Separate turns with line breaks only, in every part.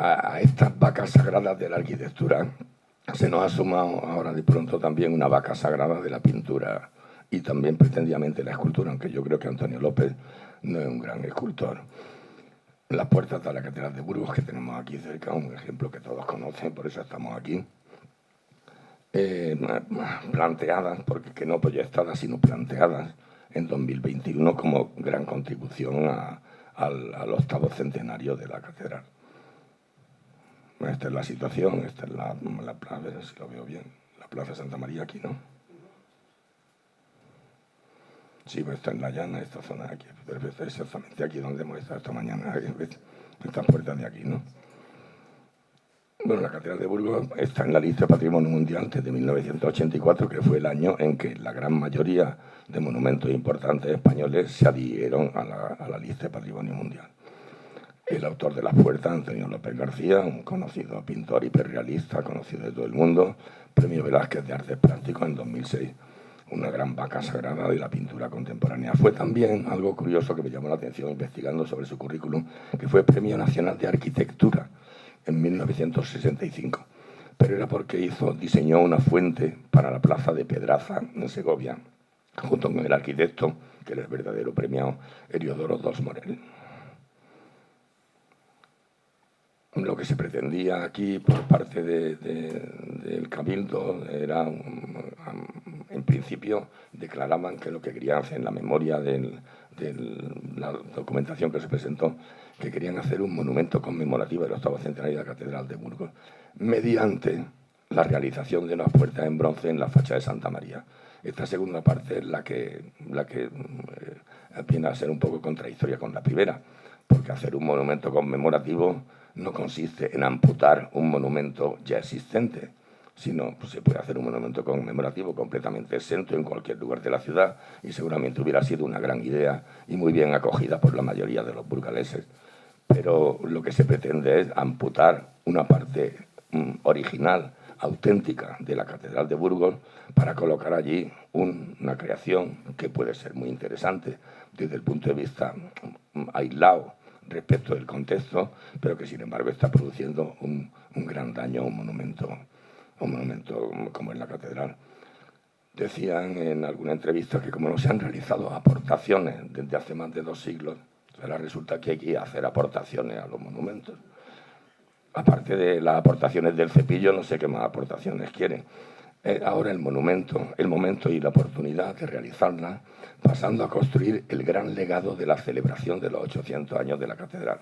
A estas vacas sagradas de la arquitectura se nos ha sumado ahora de pronto también una vaca sagrada de la pintura y también pretendidamente la escultura, aunque yo creo que Antonio López no es un gran escultor. Las puertas de la Catedral de Burgos, que tenemos aquí cerca, un ejemplo que todos conocen, por eso estamos aquí, planteadas, porque que no proyectadas, sino planteadas en 2021 como gran contribución al octavo centenario de la catedral. Esta es la situación, esta es la plaza, a ver si lo veo bien, la Plaza Santa María aquí, ¿no? Sí, pues está en la llana, esta zona de aquí, pero es exactamente aquí donde hemos estado esta mañana, esta puerta de aquí, ¿no? Bueno, la Catedral de Burgos está en la lista de Patrimonio Mundial desde 1984, que fue el año en que la gran mayoría de monumentos importantes españoles se adhirieron a la lista de Patrimonio Mundial. El autor de las puertas, Antonio López García, un conocido pintor hiperrealista, conocido de todo el mundo, Premio Velázquez de Artes Plásticas en 2006, una gran vaca sagrada de la pintura contemporánea. Fue también algo curioso que me llamó la atención investigando sobre su currículum, que fue Premio Nacional de Arquitectura en 1965, pero era porque diseñó una fuente para la plaza de Pedraza, en Segovia, junto con el arquitecto, que era el verdadero premiado, Heliodoro dos Morel. Lo que se pretendía aquí por parte del Cabildo era, en principio, declaraban que lo que querían hacer en la memoria de la documentación que se presentó, que querían hacer un monumento conmemorativo del octavo centenario de la Catedral de Burgos, mediante la realización de unas puertas en bronce en la fachada de Santa María. Esta segunda parte es la que viene a ser un poco contradictoria con la primera, porque hacer un monumento conmemorativo no consiste en amputar un monumento ya existente, sino pues, se puede hacer un monumento conmemorativo completamente exento en cualquier lugar de la ciudad y seguramente hubiera sido una gran idea y muy bien acogida por la mayoría de los burgaleses. Pero lo que se pretende es amputar una parte original, auténtica de la Catedral de Burgos para colocar allí una creación que puede ser muy interesante desde el punto de vista aislado respecto del contexto, pero que sin embargo está produciendo un gran daño a un monumento como es la catedral. Decían en alguna entrevista que como no se han realizado aportaciones desde hace más de 2 siglos, ahora resulta que hay que hacer aportaciones a los monumentos. Aparte de las aportaciones del cepillo, no sé qué más aportaciones quieren. Ahora el momento y la oportunidad de realizarla, pasando a construir el gran legado de la celebración de los 800 años de la catedral,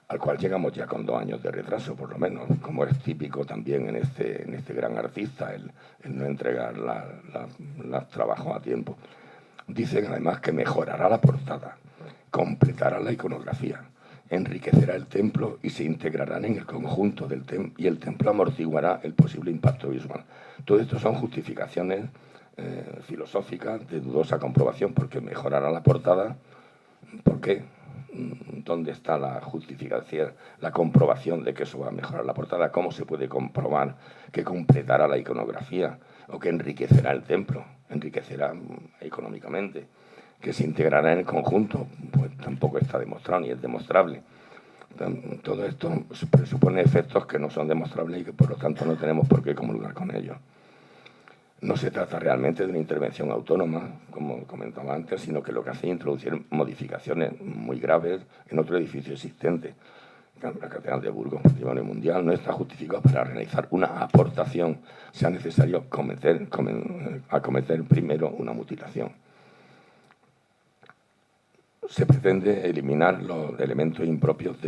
al cual llegamos ya con 2 años de retraso, por lo menos, como es típico también en este gran artista, el no entregar los trabajos a tiempo. Dicen además que mejorará la portada, completará la iconografía, enriquecerá el templo y se integrarán en el conjunto del templo y el templo amortiguará el posible impacto visual. Todo esto son justificaciones filosóficas de dudosa comprobación, porque mejorará la portada. ¿Por qué? ¿Dónde está la justificación, la comprobación de que eso va a mejorar la portada? ¿Cómo se puede comprobar que completará la iconografía o que enriquecerá el templo? Enriquecerá económicamente. Que se integrará en el conjunto, pues tampoco está demostrado ni es demostrable. Todo esto presupone efectos que no son demostrables y que por lo tanto no tenemos por qué comulgar con ellos. No se trata realmente de una intervención autónoma, como comentaba antes, sino que lo que hace es introducir modificaciones muy graves en otro edificio existente. La Catedral de Burgos, Patrimonio Mundial, no está justificado para realizar una aportación, sea necesario acometer primero una mutilación. Se pretende eliminar los elementos impropios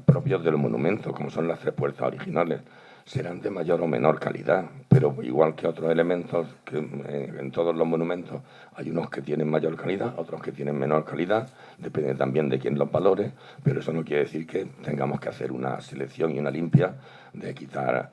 propios del monumento, como son las 3 puertas originales. Serán de mayor o menor calidad, pero igual que otros elementos, que en todos los monumentos hay unos que tienen mayor calidad, otros que tienen menor calidad, depende también de quién los valore, pero eso no quiere decir que tengamos que hacer una selección y una limpia de quitar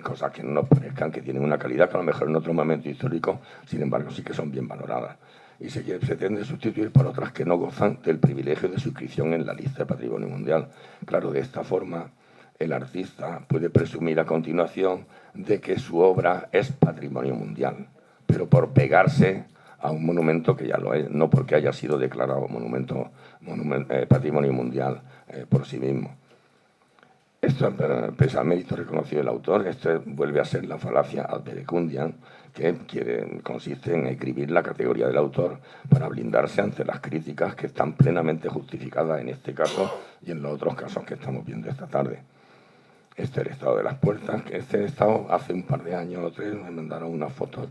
cosas que no nos parezcan que tienen una calidad que a lo mejor en otro momento histórico, sin embargo, sí que son bien valoradas. Y se pretende sustituir por otras que no gozan del privilegio de suscripción en la lista de Patrimonio Mundial. Claro, de esta forma, el artista puede presumir a continuación de que su obra es Patrimonio Mundial, pero por pegarse a un monumento que ya lo es, no porque haya sido declarado Patrimonio Mundial por sí mismo. Esto, pese al mérito reconocido del autor, esto vuelve a ser la falacia ad verecundiam, que consiste en escribir la categoría del autor para blindarse ante las críticas que están plenamente justificadas en este caso y en los otros casos que estamos viendo esta tarde. Este es el estado de las puertas. Este estado hace un par de años o tres me mandaron unas fotos,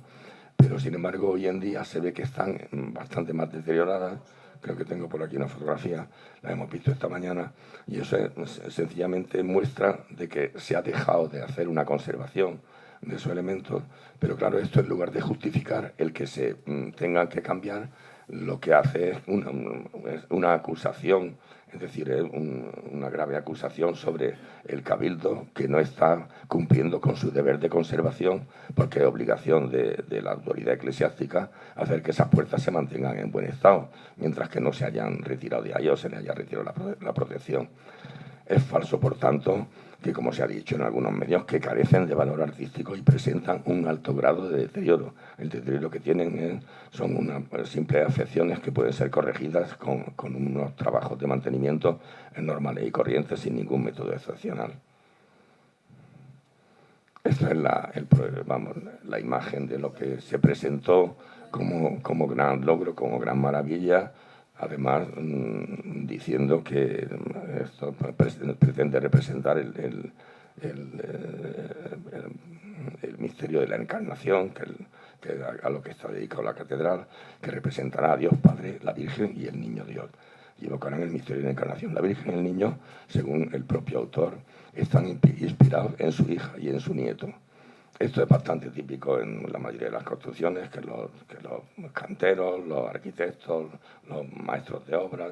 pero sin embargo hoy en día se ve que están bastante más deterioradas. Creo que tengo por aquí una fotografía, la hemos visto esta mañana, y eso sencillamente muestra de que se ha dejado de hacer una conservación de esos elementos, pero claro, esto en lugar de justificar el que se tengan que cambiar, lo que hace es una acusación, es decir, una grave acusación sobre el Cabildo, que no está cumpliendo con su deber de conservación, porque es obligación de la autoridad eclesiástica hacer que esas puertas se mantengan en buen estado, mientras que no se hayan retirado de ahí o se les haya retirado la protección. Es falso, por tanto, que, como se ha dicho en algunos medios, que carecen de valor artístico y presentan un alto grado de deterioro. El deterioro que tienen son unas simples afecciones que pueden ser corregidas con unos trabajos de mantenimiento normales y corrientes sin ningún método excepcional. Esta es la imagen de lo que se presentó como gran logro, como gran maravilla, además diciendo que esto pretende representar el misterio de la Encarnación, que a lo que está dedicado la catedral, que representará a Dios Padre, la Virgen y el Niño Dios. Y evocarán el misterio de la Encarnación. La Virgen y el Niño, según el propio autor, están inspirados en su hija y en su nieto. Esto es bastante típico en la mayoría de las construcciones, que los canteros, los arquitectos, los maestros de obras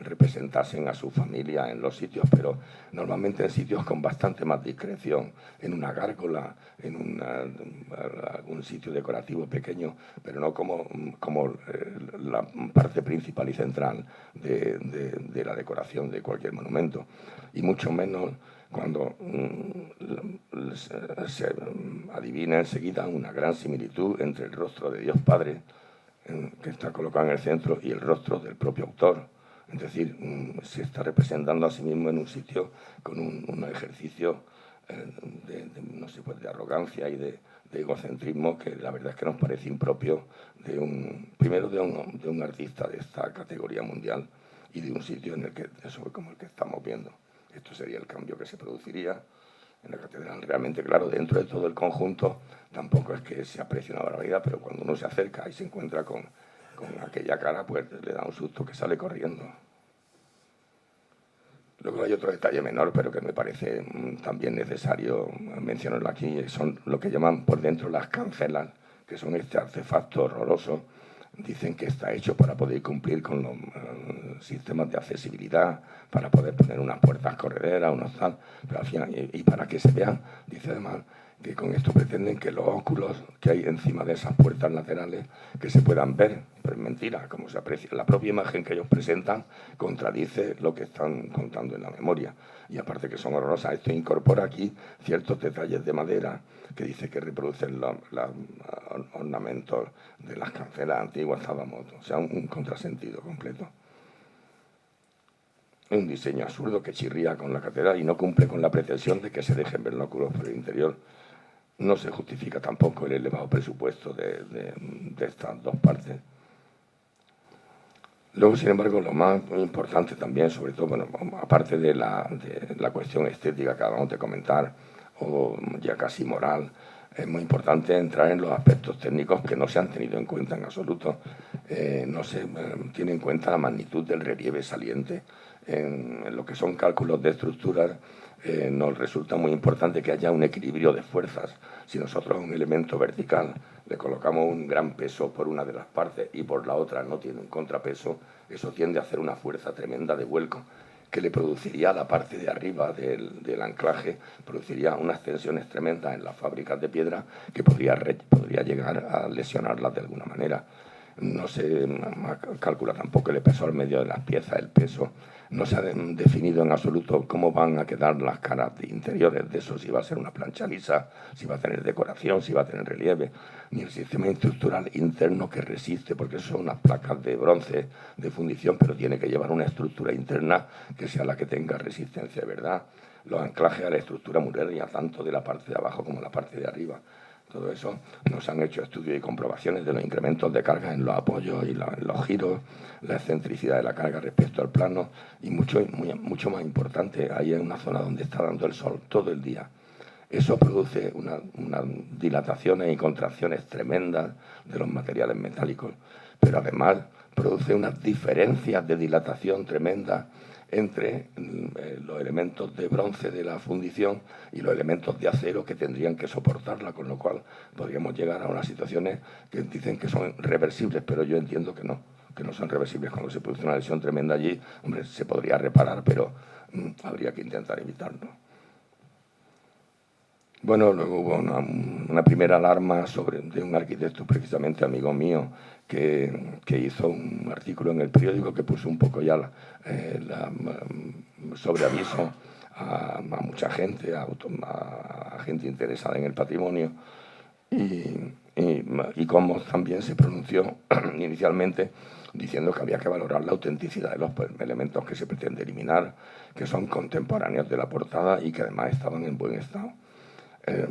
representasen a su familia en los sitios, pero normalmente en sitios con bastante más discreción, en una gárgola, en algún sitio decorativo pequeño, pero no como la parte principal y central de la decoración de cualquier monumento, y mucho menos cuando se adivina enseguida una gran similitud entre el rostro de Dios Padre, que está colocado en el centro, y el rostro del propio autor. Es decir, se está representando a sí mismo en un sitio con un ejercicio no sé, pues de arrogancia y de egocentrismo que la verdad es que nos parece impropio primero de un artista de esta categoría mundial y de un sitio como el que estamos viendo. Esto sería el cambio que se produciría en la catedral. Realmente, claro, dentro de todo el conjunto tampoco es que se aprecie una barbaridad, pero cuando uno se acerca y se encuentra con aquella cara, pues le da un susto que sale corriendo. Luego hay otro detalle menor, pero que me parece también necesario mencionarlo aquí, son lo que llaman por dentro las cancelas, que son este artefacto horroroso. Dicen que está hecho para poder cumplir con los sistemas de accesibilidad, para poder poner unas puertas correderas, unos tal, pero al final, y para que se vean, dice además que con esto pretenden que los óculos que hay encima de esas puertas laterales que se puedan ver, pero es mentira, como se aprecia. La propia imagen que ellos presentan contradice lo que están contando en la memoria, y aparte que son horrorosas. Esto incorpora aquí ciertos detalles de madera que dice que reproducen los ornamentos de las cancelas antiguas, o sea, un contrasentido completo. Es un diseño absurdo que chirría con la catedral y no cumple con la pretensión de que se dejen ver los óculos por el interior. No se justifica tampoco el elevado presupuesto de estas dos partes. Luego, sin embargo, lo más importante también, sobre todo, bueno, aparte de la cuestión estética que acabamos de comentar, o ya casi moral, es muy importante entrar en los aspectos técnicos que no se han tenido en cuenta en absoluto. No se tiene en cuenta la magnitud del relieve saliente. En lo que son cálculos de estructuras, nos resulta muy importante que haya un equilibrio de fuerzas. Si nosotros a un elemento vertical le colocamos un gran peso por una de las partes y por la otra no tiene un contrapeso, eso tiende a hacer una fuerza tremenda de vuelco que le produciría a la parte de arriba del anclaje, produciría unas tensiones tremendas en las fábricas de piedra que podría llegar a lesionarlas de alguna manera. no se calcula tampoco el peso al medio de las piezas, el peso. No se ha definido en absoluto cómo van a quedar las caras interiores de eso, si va a ser una plancha lisa, si va a tener decoración, si va a tener relieve, ni el sistema estructural interno que resiste, porque son unas placas de bronce de fundición, pero tiene que llevar una estructura interna que sea la que tenga resistencia, ¿verdad? Los anclajes a la estructura muralla, tanto de la parte de abajo como la parte de arriba. Todo eso nos han hecho estudios y comprobaciones de los incrementos de carga en los apoyos y en los giros, la excentricidad de la carga respecto al plano y mucho más importante, ahí es una zona donde está dando el sol todo el día. Eso produce unas dilataciones y contracciones tremendas de los materiales metálicos, pero además produce unas diferencias de dilatación tremendas entre los elementos de bronce de la fundición y los elementos de acero que tendrían que soportarla, con lo cual podríamos llegar a unas situaciones que dicen que son reversibles, pero yo entiendo que no son reversibles. Cuando se produce una lesión tremenda allí, hombre, se podría reparar, pero habría que intentar evitarlo. Bueno, luego hubo una primera alarma de un arquitecto, precisamente amigo mío, que hizo un artículo en el periódico que puso un poco ya sobre aviso a mucha gente, a gente interesada en el patrimonio, y cómo también se pronunció inicialmente diciendo que había que valorar la autenticidad de los elementos que se pretende eliminar, que son contemporáneos de la portada y que además estaban en buen estado.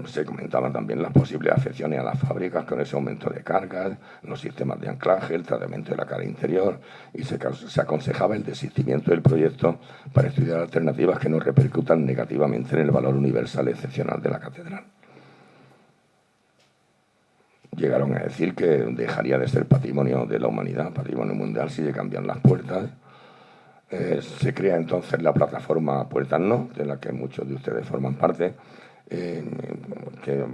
Se comentaban también las posibles afecciones a las fábricas con ese aumento de cargas, los sistemas de anclaje, el tratamiento de la cara interior, y se aconsejaba el desistimiento del proyecto para estudiar alternativas que no repercutan negativamente en el valor universal excepcional de la catedral. Llegaron a decir que dejaría de ser patrimonio de la humanidad, patrimonio mundial, si le cambian las puertas. Se crea entonces la plataforma Puertas No, de la que muchos de ustedes forman parte, que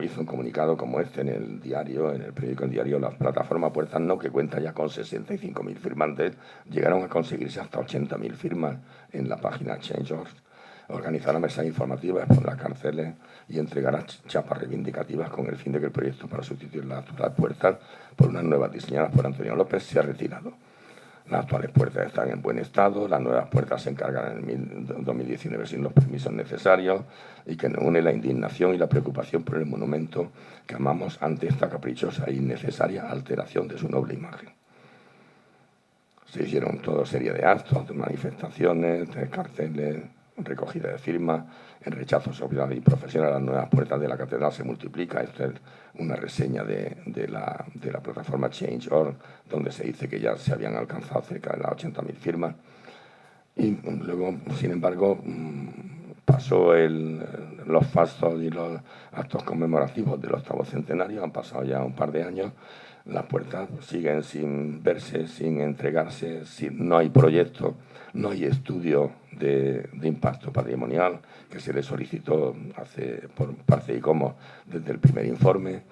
hizo un comunicado como este en el diario, en el periódico El Diario. La plataforma Puertas No, que cuenta ya con 65.000 firmantes, llegaron a conseguirse hasta 80.000 firmas en la página Change.org. Organizaron mesas informativas por las cárceles y entregar chapas reivindicativas con el fin de que el proyecto para sustituir las actuales puertas por unas nuevas diseñadas por Antonio López se ha retirado. Las actuales puertas están en buen estado, las nuevas puertas se encargan en 2019 sin los permisos necesarios, y que nos une la indignación y la preocupación por el monumento que amamos ante esta caprichosa e innecesaria alteración de su noble imagen. Se hicieron toda serie de actos, de manifestaciones, de carteles, recogida de firmas, en rechazo social y profesional a las nuevas puertas de la catedral se multiplica. Esto es una reseña de la plataforma Change.org, donde se dice que ya se habían alcanzado cerca de las 80.000 firmas. Y luego, sin embargo, pasó los fastos y los actos conmemorativos del 8º centenario, han pasado ya un par de años, las puertas siguen sin verse, sin entregarse, no hay proyecto, no hay estudio de impacto patrimonial que se le solicitó por parte de ICOMOS desde el primer informe,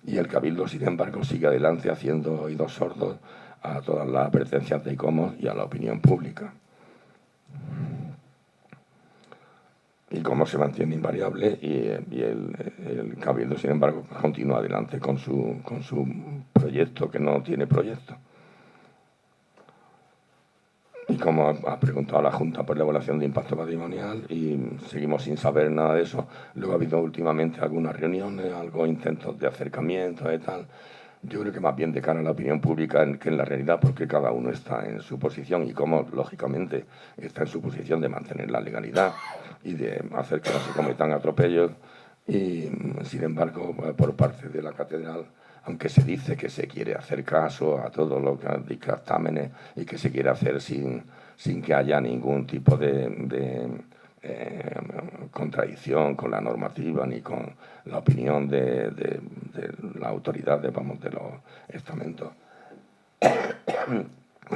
y el Cabildo, sin embargo, sigue adelante haciendo oídos sordos a todas las advertencias de ICOMOS y a la opinión pública. ICOMOS se mantiene invariable y el Cabildo, sin embargo, continúa adelante con su proyecto que no tiene proyecto. Y como ha preguntado la Junta por la evaluación de impacto patrimonial y seguimos sin saber nada de eso, luego ha habido últimamente algunas reuniones, intentos de acercamiento y tal. Yo creo que más bien de cara a la opinión pública que en la realidad, porque cada uno está en su posición y como, lógicamente, está en su posición de mantener la legalidad y de hacer que no se cometan atropellos. Y, sin embargo, por parte de la catedral, aunque se dice que se quiere hacer caso a todos los dictámenes y que se quiere hacer sin que haya ningún tipo de contradicción con la normativa ni con la opinión de la autoridad de los estamentos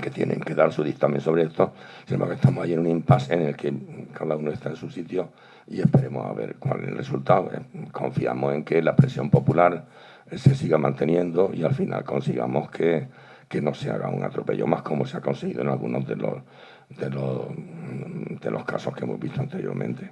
que tienen que dar su dictamen sobre esto. Sin embargo, estamos ahí en un impasse en el que cada uno está en su sitio y esperemos a ver cuál es el resultado. Confiamos en que la presión popular se siga manteniendo y al final consigamos que no se haga un atropello más, como se ha conseguido en algunos de los casos que hemos visto anteriormente.